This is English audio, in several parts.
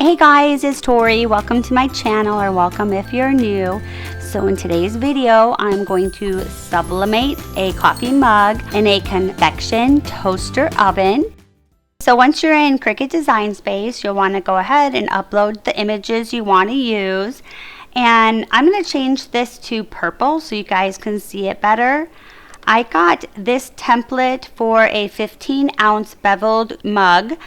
Hey guys, it's Tori. Welcome to my channel, or welcome if you're new. So in today's video, I'm going to sublimate a coffee mug in a convection toaster oven. So once you're in Cricut Design Space, you'll want to go ahead and upload the images you want to use. And I'm going to change this to purple so you guys can see it better. I got this template for a 15-ounce beveled mug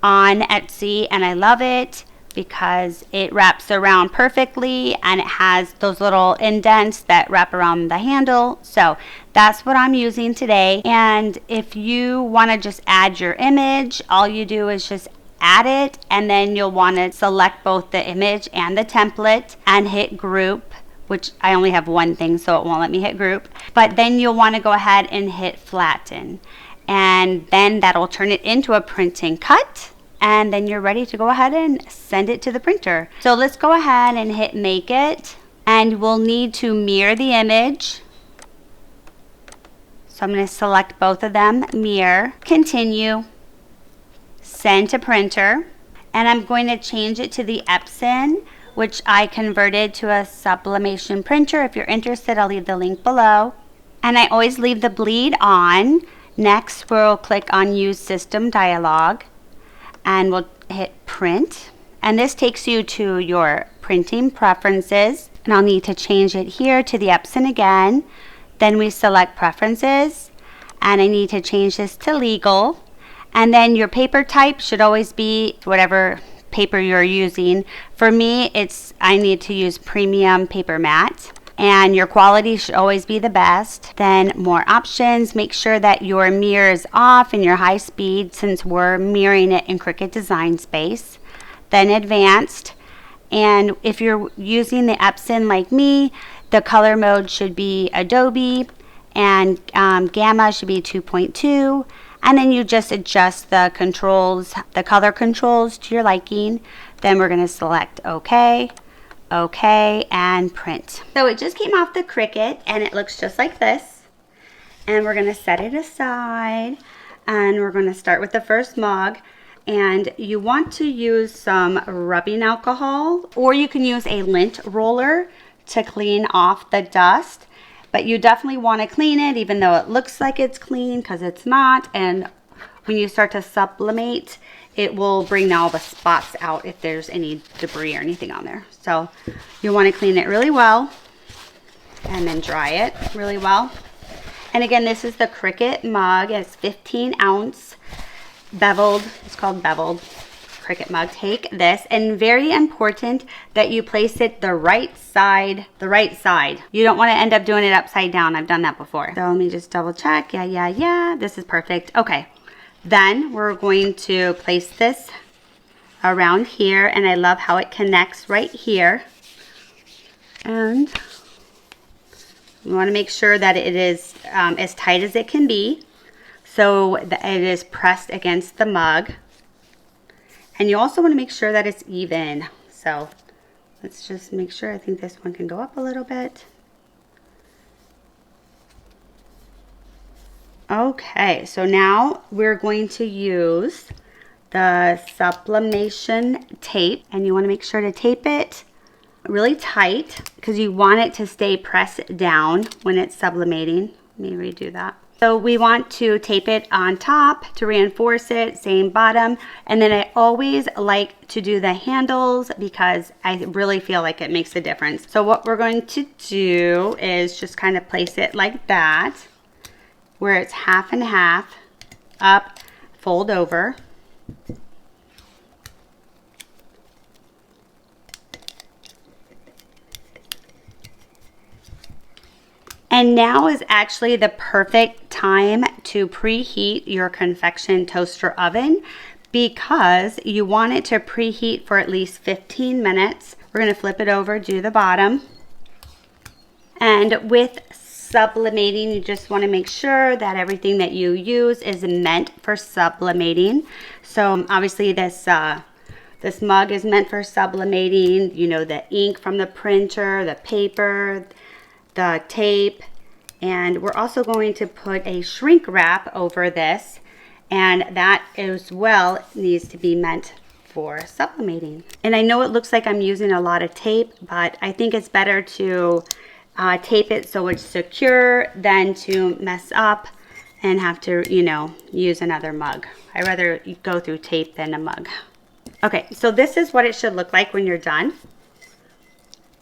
on Etsy, and I love it because it wraps around perfectly and it has those little indents that wrap around the handle. So that's what I'm using today. And if you want to just add your image, all you do is just add it, and then you'll want to select both the image and the template and hit group, which I only have one thing so it won't let me hit group. But then you'll want to go ahead and hit flatten, and then that'll turn it into a print and cut. And then you're ready to go ahead and send it to the printer. So let's go ahead and hit make it. And we'll need to mirror the image. So I'm going to select both of them, mirror, continue, send to printer. And I'm going to change it to the Epson, which I converted to a Sublimation Printer. If you're interested, I'll leave the link below. And I always leave the bleed on. Next, we'll click on Use System dialog. And we'll hit print, and this takes you to your printing preferences, and I'll need to change it here to the Epson again. Then we select preferences, and I need to change this to legal, and then your paper type should always be whatever paper you're using. For me, I need to use premium paper matte. And your quality should always be the best. Then more options, make sure that your mirror is off and your high speed, since we're mirroring it in Cricut Design Space. Then advanced, and if you're using the Epson like me, the color mode should be Adobe, and gamma should be 2.2, and then you just adjust the controls, the color controls to your liking. Then we're going to select OK. OK, and print. So it just came off the Cricut, and it looks just like this. And we're going to set it aside, and we're going to start with the first mug. And you want to use some rubbing alcohol, or you can use a lint roller to clean off the dust. But you definitely want to clean it, even though it looks like it's clean, because it's not. And when you start to sublimate, it will bring all the spots out if there's any debris or anything on there. So you want to clean it really well and then dry it really well. And again, this is the Cricut mug. It's 15-ounce beveled. It's called beveled Cricut mug. Take this, and very important that you place it the right side. You don't want to end up doing it upside down. I've done that before. So let me just double check. Yeah. This is perfect. Okay. Then we're going to place this around here, and I love how it connects right here. And you want to make sure that it is as tight as it can be, so that it is pressed against the mug. And you also want to make sure that it's even. So let's just make sure. I think this one can go up a little bit. Okay, so now we're going to use the sublimation tape, and you want to make sure to tape it really tight because you want it to stay pressed down when it's sublimating. Let me redo that. So we want to tape it on top to reinforce it, same bottom, and then I always like to do the handles because I really feel like it makes a difference. So what we're going to do is just kind of place it like that, where it's half and half, up, fold over. And now is actually the perfect time to preheat your convection toaster oven, because you want it to preheat for at least 15 minutes. We're going to flip it over, do the bottom. And with sublimating, you just want to make sure that everything that you use is meant for sublimating. So obviously this mug is meant for sublimating. You know, the ink from the printer, the paper, the tape, and we're also going to put a shrink wrap over this, and that as well needs to be meant for sublimating. And I know it looks like I'm using a lot of tape, but I think it's better to tape it so it's secure than to mess up and have to, you know, use another mug. I'd rather go through tape than a mug. Okay, so this is what it should look like when you're done.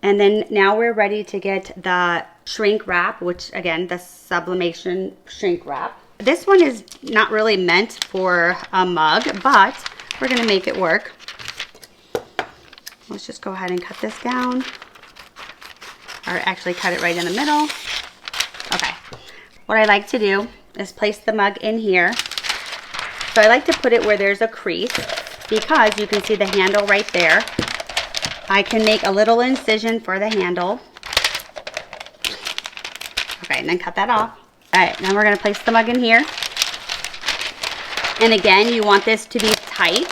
And then now we're ready to get the shrink wrap, which again, the sublimation shrink wrap. This one is not really meant for a mug, but we're gonna make it work. Let's just go ahead and cut this down. Or actually cut it right in the middle. Okay, what I like to do is place the mug in here. So I like to put it where there's a crease because you can see the handle right there. I can make a little incision for the handle. Okay, and then cut that off. All right, now we're gonna place the mug in here. And again, you want this to be tight.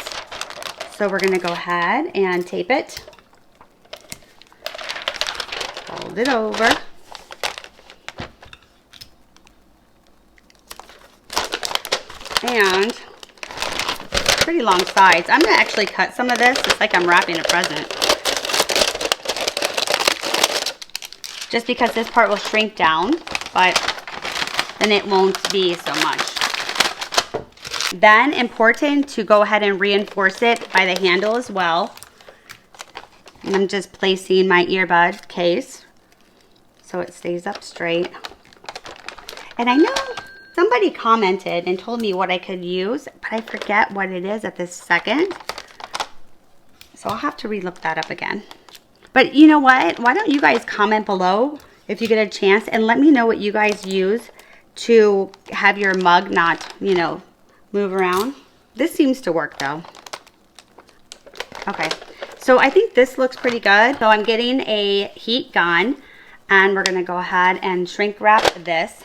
So we're gonna go ahead and tape it. Fold it over. And pretty long sides. I'm gonna actually cut some of this. It's like I'm wrapping a present. Just because this part will shrink down, but then it won't be so much. Then important to go ahead and reinforce it by the handle as well. And I'm just placing my earbud case so it stays up straight. And I know somebody commented and told me what I could use, but I forget what it is at this second. So I'll have to relook that up again. But you know what? Why don't you guys comment below if you get a chance and let me know what you guys use to have your mug not, you know, move around. This seems to work though. Okay, so I think this looks pretty good. So I'm getting a heat gun and we're gonna go ahead and shrink wrap this.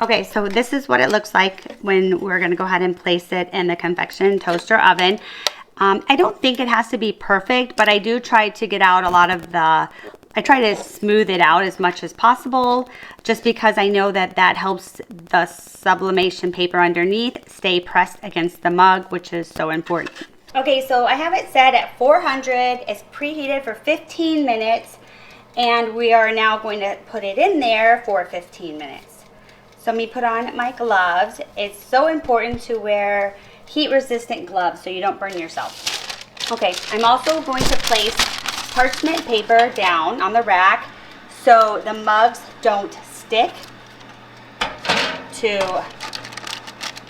Okay, so this is what it looks like when we're gonna go ahead and place it in the convection toaster oven. I don't think it has to be perfect, but I do try to get out a lot of the, I try to smooth it out as much as possible, just because I know that that helps the sublimation paper underneath stay pressed against the mug, which is so important. Okay, so I have it set at 400, it's preheated for 15 minutes, and we are now going to put it in there for 15 minutes. So let me put on my gloves. It's so important to wear heat resistant gloves so you don't burn yourself. Okay, I'm also going to place parchment paper down on the rack so the mugs don't stick to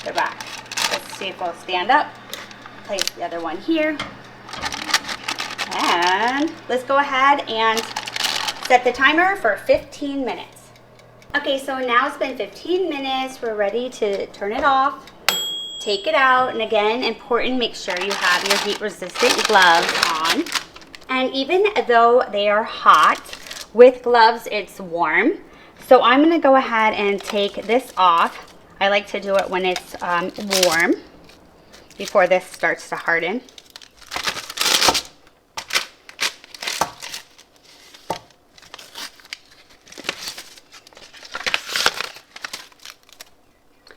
the rack. Let's see if we'll stand up. Place the other one here. And let's go ahead and set the timer for 15 minutes. Okay, so now it's been 15 minutes. We're ready to turn it off, take it out, and again, important, make sure you have your heat resistant gloves on. And even though they are hot, with gloves it's warm. So I'm gonna go ahead and take this off. I like to do it when it's warm, before this starts to harden.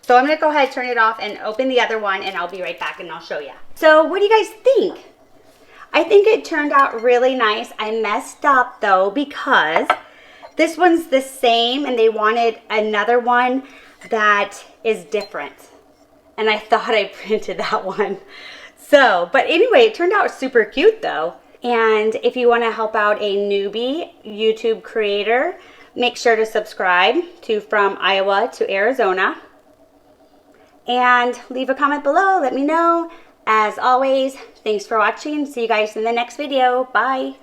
So I'm gonna go ahead, turn it off, and open the other one, and I'll be right back and I'll show you. So what do you guys think? I think it turned out really nice. I messed up though because this one's the same and they wanted another one that is different. And I thought I printed that one. So, but anyway, it turned out super cute though. And if you wanna help out a newbie YouTube creator, make sure to subscribe to From Iowa to Arizona. And leave a comment below, let me know. As always, thanks for watching. See you guys in the next video. Bye.